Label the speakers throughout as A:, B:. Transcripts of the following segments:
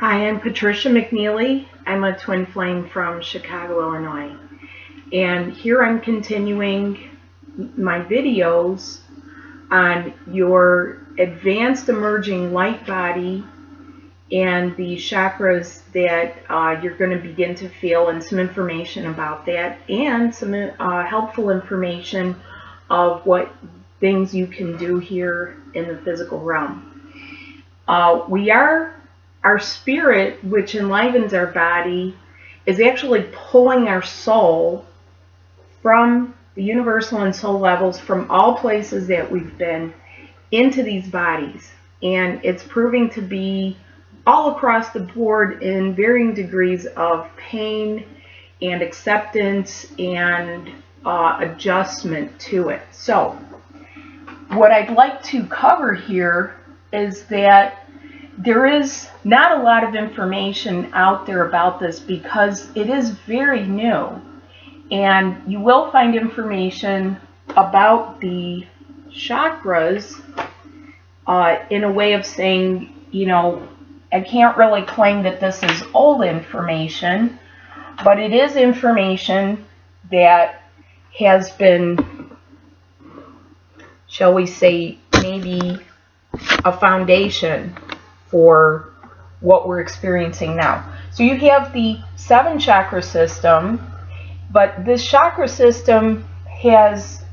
A: Hi, I'm Patricia McNeely. I'm a twin flame from Chicago, Illinois. And here I'm continuing my videos on your advanced emerging light body and the chakras that you're going to begin to feel, and some information about that, and some helpful information of what things you can do here in the physical realm. Our spirit, which enlivens our body, is actually pulling our soul from the universal and soul levels from all places that we've been into these bodies. And it's proving to be all across the board in varying degrees of pain and acceptance and adjustment to it. So what I'd like to cover here is that there is not a lot of information out there about this because it is very new. And you will find information about the chakras in a way of saying, you know, I can't really claim that this is old information, but it is information that has been, shall we say, maybe a foundation for what we're experiencing now. So you have the 7 chakra system, but this chakra system has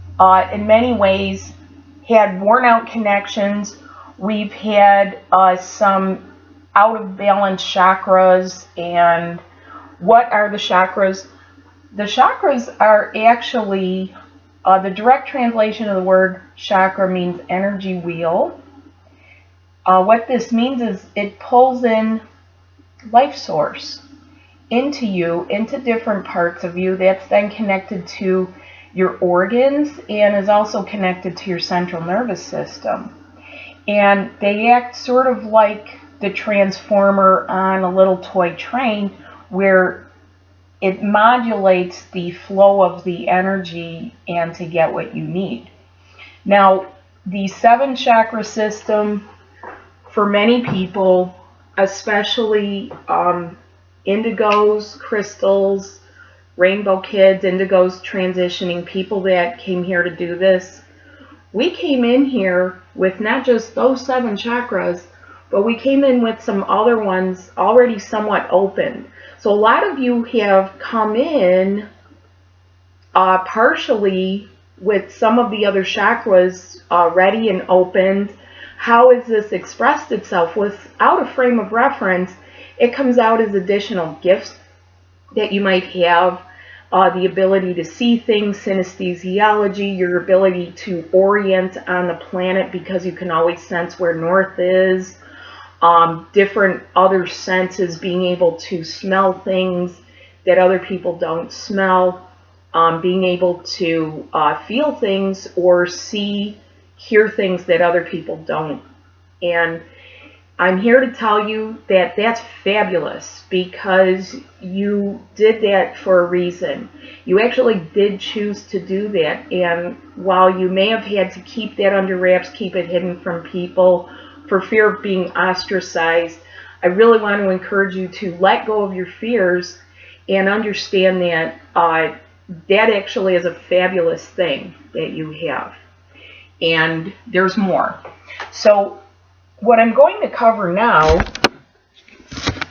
A: in many ways had worn out connections. We've had some out of balance chakras. And what are the chakras? The chakras are actually, the direct translation of the word chakra means energy wheel. What this means is it pulls in life source into you, into different parts of you. That's then connected to your organs and is also connected to your central nervous system. And they act sort of like the transformer on a little toy train, where it modulates the flow of the energy and to get what you need. Now, the 7 chakra system, for many people, especially indigos, crystals, rainbow kids, indigos transitioning, people that came here to do this, we came in here with not just those 7 chakras, but we came in with some other ones already somewhat opened. So a lot of you have come in partially with some of the other chakras ready and opened. How has this expressed itself? Without a frame of reference, it comes out as additional gifts that you might have, the ability to see things, synesthesiology, your ability to orient on the planet because you can always sense where north is, different other senses, being able to smell things that other people don't smell, being able to feel things or hear things that other people don't. And I'm here to tell you that that's fabulous, because you did that for a reason. You actually did choose to do that. And while you may have had to keep that under wraps, keep it hidden from people for fear of being ostracized, I really want to encourage you to let go of your fears and understand that that actually is a fabulous thing that you have. And there's more. So what I'm going to cover now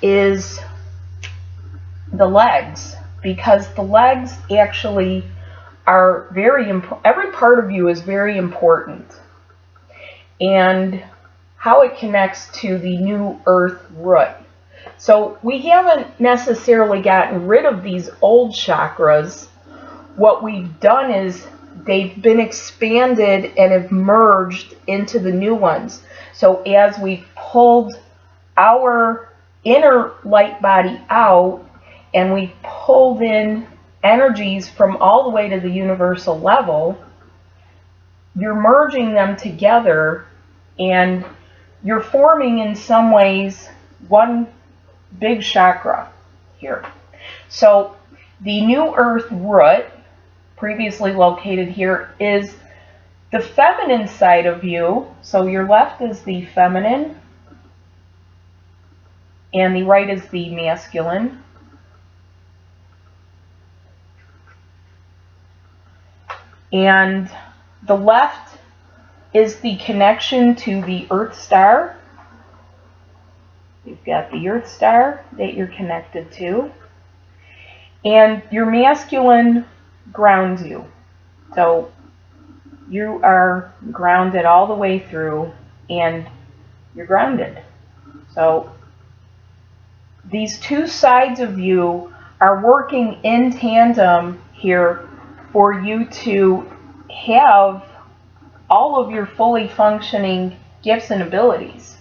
A: is the legs, because the legs actually are very important. Every part of you is very important, and how it connects to the new earth root. So we haven't necessarily gotten rid of these old chakras. What we've done is they've been expanded and have merged into the new ones. So as we've pulled our inner light body out and we've pulled in energies from all the way to the universal level, you're merging them together and you're forming in some ways one big chakra here. So the new earth root, previously located here, is the feminine side of you. So your left is the feminine, and the right is the masculine. And the left is the connection to the Earth star. You've got the Earth star that you're connected to. And your masculine grounds you. So you are grounded all the way through, and you're grounded. So these two sides of you are working in tandem here for you to have all of your fully functioning gifts and abilities.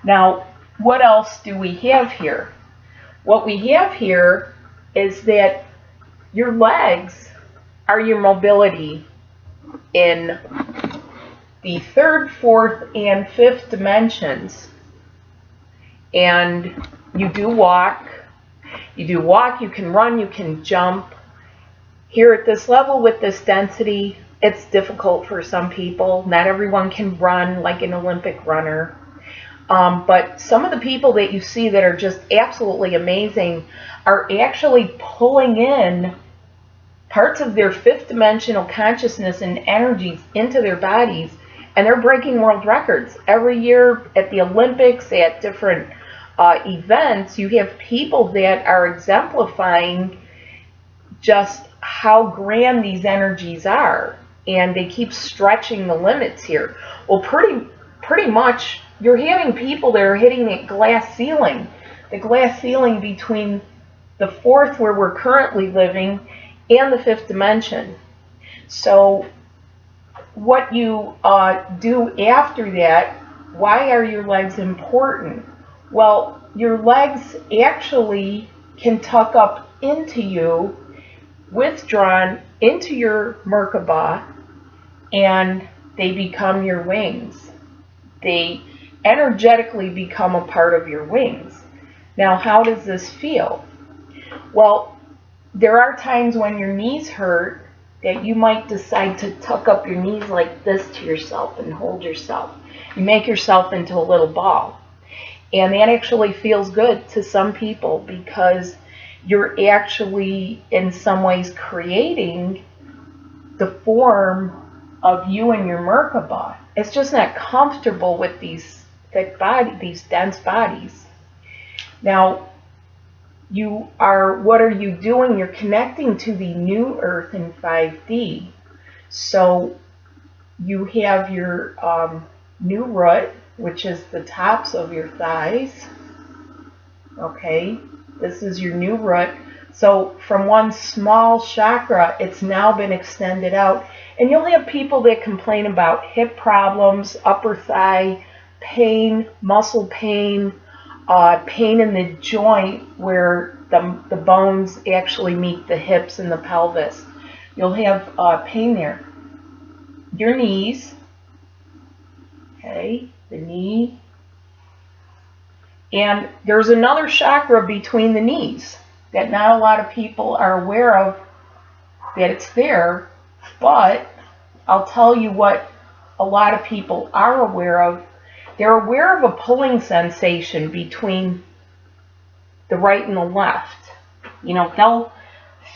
A: Now, what else do we have here? What we have here is that your legs are your mobility in the third, fourth, and fifth dimensions. And you do walk, you can run, you can jump. Here at this level with this density, it's difficult for some people. Not everyone can run like an Olympic runner. But some of the people that you see that are just absolutely amazing are actually pulling in parts of their fifth dimensional consciousness and energies into their bodies, and they're breaking world records. Every year at the Olympics, at different events, you have people that are exemplifying just how grand these energies are, and they keep stretching the limits here. Well, pretty much you're having people that are hitting that glass ceiling, the glass ceiling between the fourth, where we're currently living, and the fifth dimension. So what you do after that, why are your legs important? Well, your legs actually can tuck up into you, withdrawn into your Merkaba, and they become your wings. They energetically become a part of your wings. Now, how does this feel? Well, there are times when your knees hurt that you might decide to tuck up your knees like this to yourself and hold yourself. You make yourself into a little ball. And that actually feels good to some people, because you're actually in some ways creating the form of you and your Merkaba. It's just not comfortable with these thick bodies, these dense bodies. Now, what are you doing? You're connecting to the new earth in 5D. So you have your new root, which is the tops of your thighs. Okay, this is your new root. So from one small chakra, it's now been extended out. And you'll have people that complain about hip problems, upper thigh pain, muscle pain, pain in the joint where the bones actually meet the hips and the pelvis. You'll have pain there. Your knees, okay, the knee. And there's another chakra between the knees that not a lot of people are aware of, that it's there, but I'll tell you what a lot of people are aware of. They're aware of a pulling sensation between the right and the left. They'll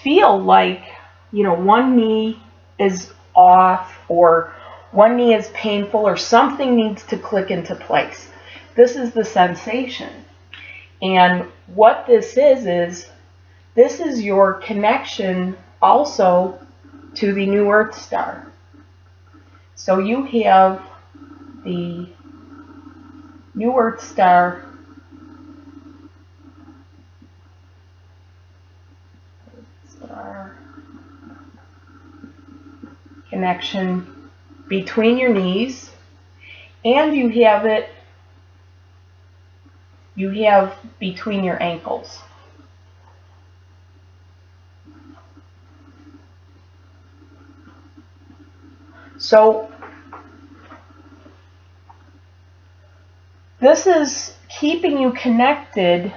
A: feel like, one knee is off, or one knee is painful, or something needs to click into place. This is the sensation. And what this is this is your connection also to the new Earth star. So you have the new Earth star connection between your knees, and you have between your ankles. So this is keeping you connected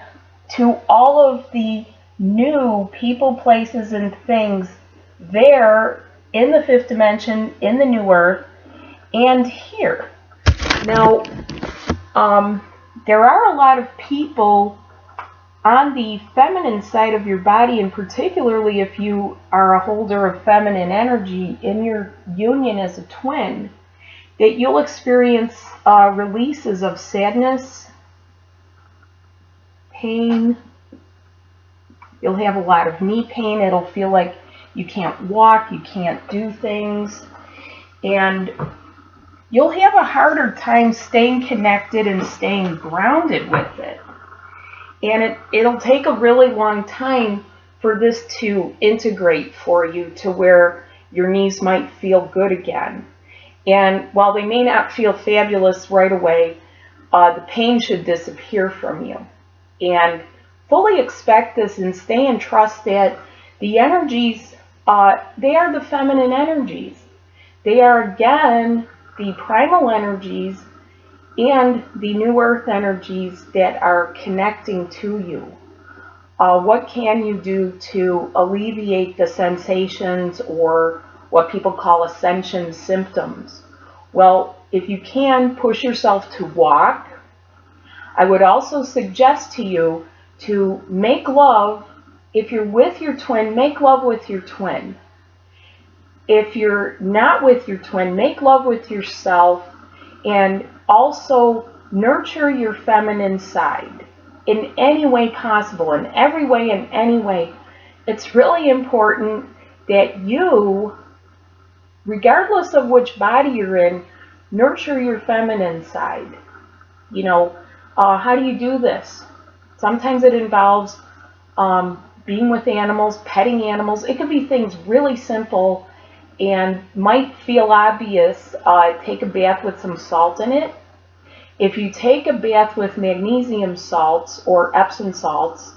A: to all of the new people, places, and things there in the fifth dimension, in the new earth, and here. Now, there are a lot of people on the feminine side of your body, and particularly if you are a holder of feminine energy in your union as a twin, that you'll experience releases of sadness, pain. You'll have a lot of knee pain. It'll feel like you can't walk, you can't do things, and you'll have a harder time staying connected and staying grounded with it. And it'll take a really long time for this to integrate for you to where your knees might feel good again. And while they may not feel fabulous right away, the pain should disappear from you. And fully expect this and stay in trust that the energies, they are the feminine energies. They are, again, the primal energies and the new earth energies that are connecting to you. What can you do to alleviate the sensations or what people call ascension symptoms? Well, if you can, push yourself to walk. I would also suggest to you to make love. If you're with your twin, make love with your twin. If you're not with your twin, make love with yourself, and also nurture your feminine side in any way possible, in every way, in any way. It's really important that you, regardless of which body you're in, nurture your feminine side. You know, how do you do this? Sometimes it involves being with animals, petting animals. It could be things really simple and might feel obvious. Take a bath with some salt in it. If you take a bath with magnesium salts or Epsom salts,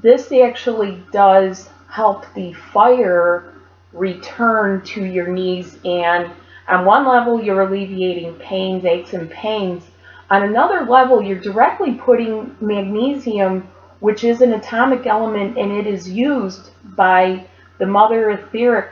A: this actually does help the fire return to your knees, and on one level you're alleviating pains, aches and pains. On another level, you're directly putting magnesium, which is an atomic element, and it is used by the mother etheric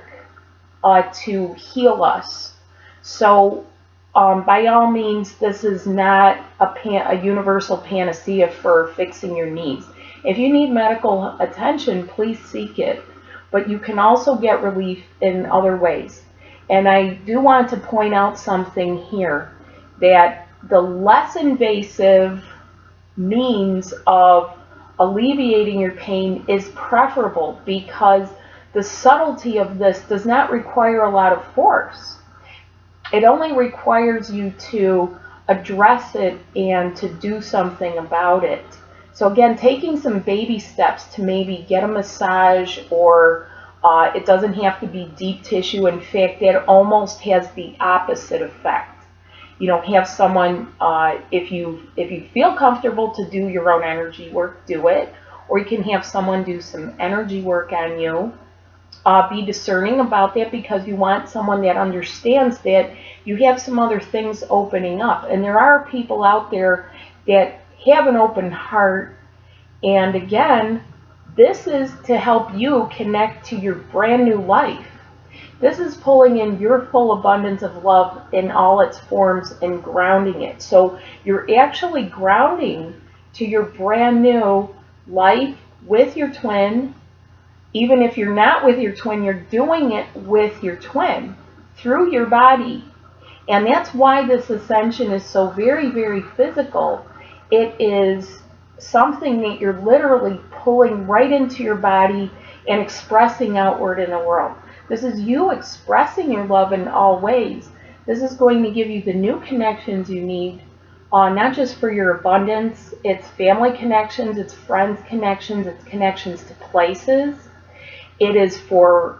A: to heal us. So by all means, this is not a universal panacea for fixing your knees. If you need medical attention, please seek it. But you can also get relief in other ways. And I do want to point out something here, that the less invasive means of alleviating your pain is preferable, because the subtlety of this does not require a lot of force. It only requires you to address it and to do something about it. So again, taking some baby steps to maybe get a massage, or it doesn't have to be deep tissue. In fact, that almost has the opposite effect. You know, have someone, if you feel comfortable to do your own energy work, do it. Or you can have someone do some energy work on you. Be discerning about that, because you want someone that understands that you have some other things opening up. And there are people out there that have an open heart. And again, this is to help you connect to your brand new life. This is pulling in your full abundance of love in all its forms and grounding it. So you're actually grounding to your brand new life with your twin. Even if you're not with your twin, you're doing it with your twin through your body. And that's why this ascension is so very, very physical. It is something that you're literally pulling right into your body and expressing outward in the world. This is you expressing your love in all ways. This is going to give you the new connections you need, not just for your abundance. It's family connections, it's friends connections, it's connections to places. It is for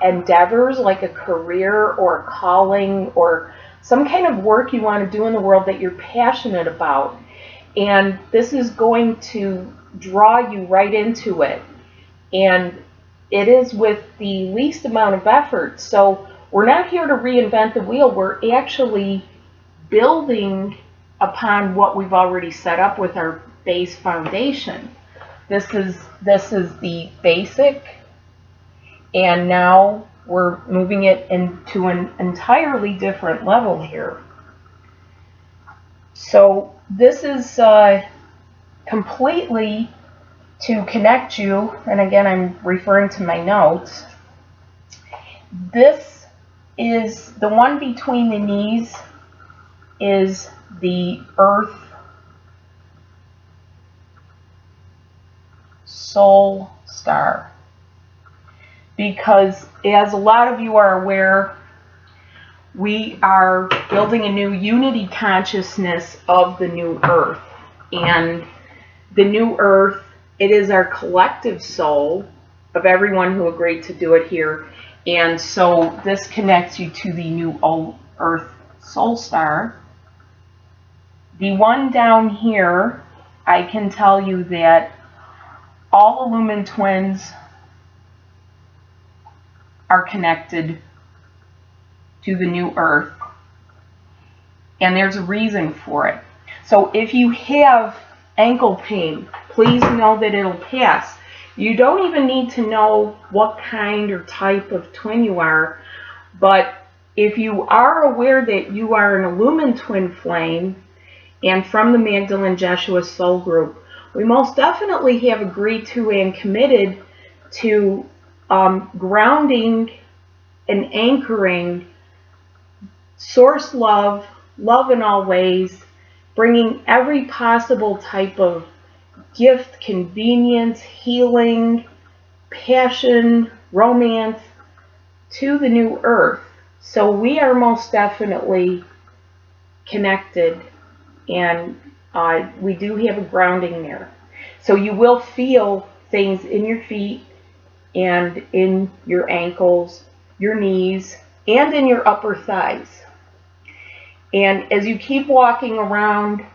A: endeavors like a career or a calling or some kind of work you want to do in the world that you're passionate about. And this is going to draw you right into it. And it is with the least amount of effort. So we're not here to reinvent the wheel. We're actually building upon what we've already set up with our base foundation. This is the basic, and now we're moving it into an entirely different level here. So this is completely to connect you, and again I'm referring to my notes. This is the one between the knees is the Earth Soul Star. Because as a lot of you are aware, we are building a new unity consciousness of the new Earth. And the new Earth, it is our collective soul of everyone who agreed to do it here. And so this connects you to the new Earth Soul Star. The one down here, I can tell you that all Illumined twins are connected to the new Earth. And there's a reason for it. So if you have ankle pain, please know that it'll pass. You don't even need to know what kind or type of twin you are, but if you are aware that you are an Illumined twin flame and from the Magdalene Jeshua Soul Group, we most definitely have agreed to and committed to grounding and anchoring source love, love in all ways, bringing every possible type of gift, convenience, healing, passion, romance to the new Earth. So we are most definitely connected, and we do have a grounding there. So you will feel things in your feet and in your ankles, your knees, and in your upper thighs. And as you keep walking around,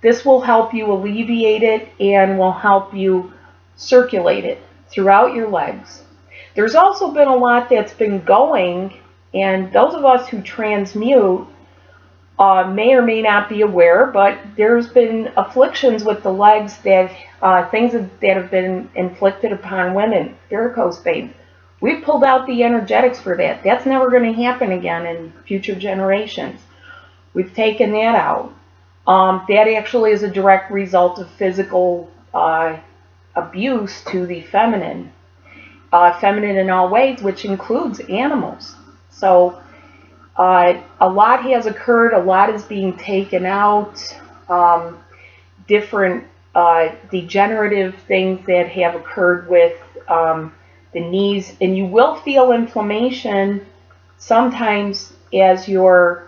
A: this will help you alleviate it and will help you circulate it throughout your legs. There's also been a lot that's been going, and those of us who transmute may or may not be aware, but there's been afflictions with the legs, that things that have been inflicted upon women, varicose veins. We've pulled out the energetics for that. That's never going to happen again in future generations. We've taken that out. That actually is a direct result of physical abuse to the feminine. Feminine in all ways, which includes animals. So a lot has occurred, a lot is being taken out, different degenerative things that have occurred with the knees, and you will feel inflammation sometimes as your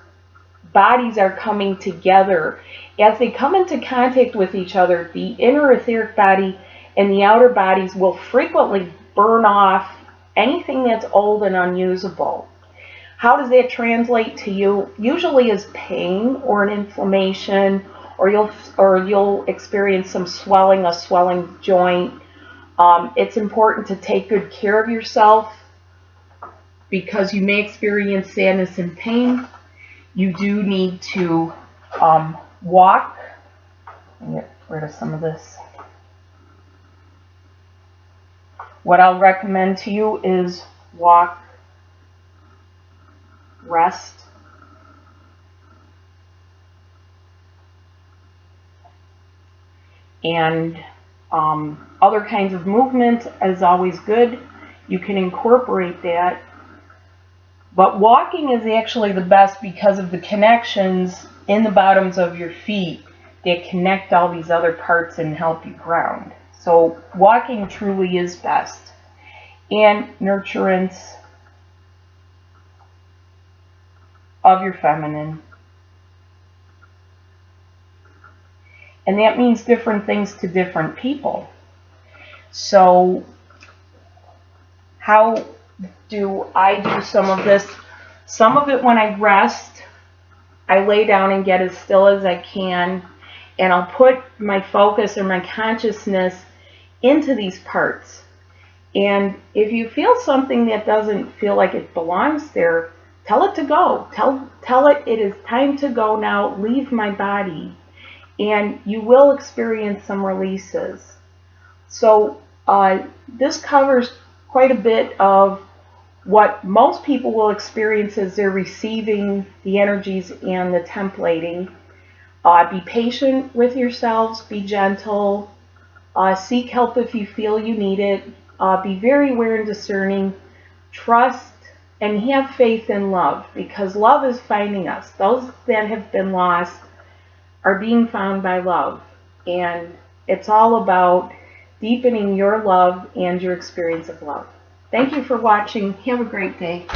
A: bodies are coming together. As they come into contact with each other, the inner etheric body and the outer bodies will frequently burn off anything that's old and unusable. How does that translate to you? Usually as pain or an inflammation, or you'll experience some swelling, a swelling joint. It's important to take good care of yourself because you may experience sadness and pain. You do need to walk. Let me get rid of some of this. What I'll recommend to you is walk, rest, and other kinds of movement is always good. You can incorporate that. But walking is actually the best because of the connections in the bottoms of your feet that connect all these other parts and help you ground. So walking truly is best. And nurturance of your feminine. And that means different things to different people. So how do I do some of this? Some of it when I rest, I lay down and get as still as I can, and I'll put my focus or my consciousness into these parts. And if you feel something that doesn't feel like it belongs there, tell it to go. Tell it is time to go now, leave my body. And you will experience some releases. So this covers quite a bit of what most people will experience as they're receiving the energies and the templating. Be patient with yourselves. Be gentle. Seek help if you feel you need it. Be very aware and discerning. Trust and have faith in love, because love is finding us. Those that have been lost are being found by love. And it's all about deepening your love and your experience of love. Thank you for watching. Have a great day.